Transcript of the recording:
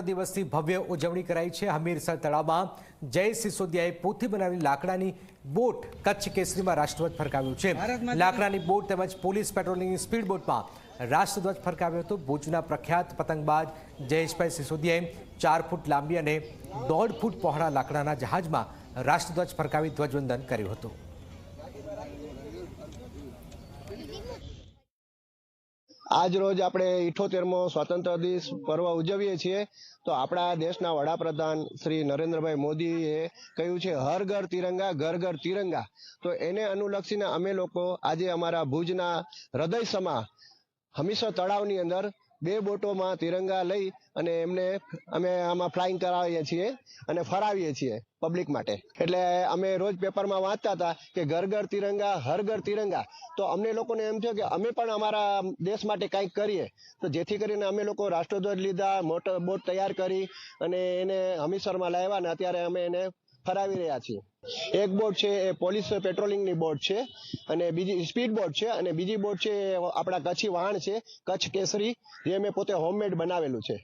દિવસની ભવ્ય ઉજવણી કરાઈ છે। હમીરસર તળાવમાં જય સિસોદિયાએ પોતે બનાવેલી લાકડાની બોટ કચ્છ કેસરીમાં રાષ્ટ્રધ્વજ ફરકાવ્યો છે। લાકડાની બોટ તેમજ પોલીસ પેટ્રોલિંગની સ્પીડ બોટમાં રાષ્ટ્રધ્વજ ફરકાવ્યો હતો। ભુજના પ્રખ્યાત પતંગબાજ જયેશભાઈ સિસોદિયાએ 4 ફૂટ લાંબી અને 1.5 ફૂટ પહોળા લાકડાના જહાજમાં રાષ્ટ્રધ્વજ ફરકાવી ધ્વજવંદન કર્યું હતું। आज रोज આપણે 78મો સ્વાતંત્ર્ય દિવસ પર્વ ઉજવીએ છીએ તો આપણા દેશના વડાપ્રધાન શ્રી નરેન્દ્રભાઈ મોદીએ કહ્યું છે હર ઘર તિરંગા ઘર ઘર તિરંગા। તો એને અનુલક્ષીને અમે લોકો આજે અમારા ભુજના હૃદય સમા હમીરસર તળાવની અંદર 2 બોટોમાં તિરંગા લઈ અને એમને અમે આમાં ફ્લાઇંગ કરાવીએ છીએ અને ફરાવીએ છીએ પબ્લિક માટે। એટલે અમે રોજ પેપરમાં વાંચતા હતા કે ઘર ઘર તિરંગા હર ઘર તિરંગા। તો અમને લોકોને એમ થયું કે અમે પણ અમારા દેશ માટે કંઈક કરીએ। તો જેથી કરીને અમે લોકો રાષ્ટ્રધ્વજ લીધા, મોટર બોટ તૈયાર કરી અને એને હમીરસરમાં લાવ્યા અને અત્યારે અમે એને ફરાવી રહ્યા છીએ। એક બોટ છે એ પોલીસ પેટ્રોલિંગની બોટ છે અને બીજી સ્પીડ બોટ છે અને બીજી બોટ છે આપણા કચ્છી વાહન છે કચ્છ કેસરી, જે મેં પોતે હોમમેડ બનાવેલું છે।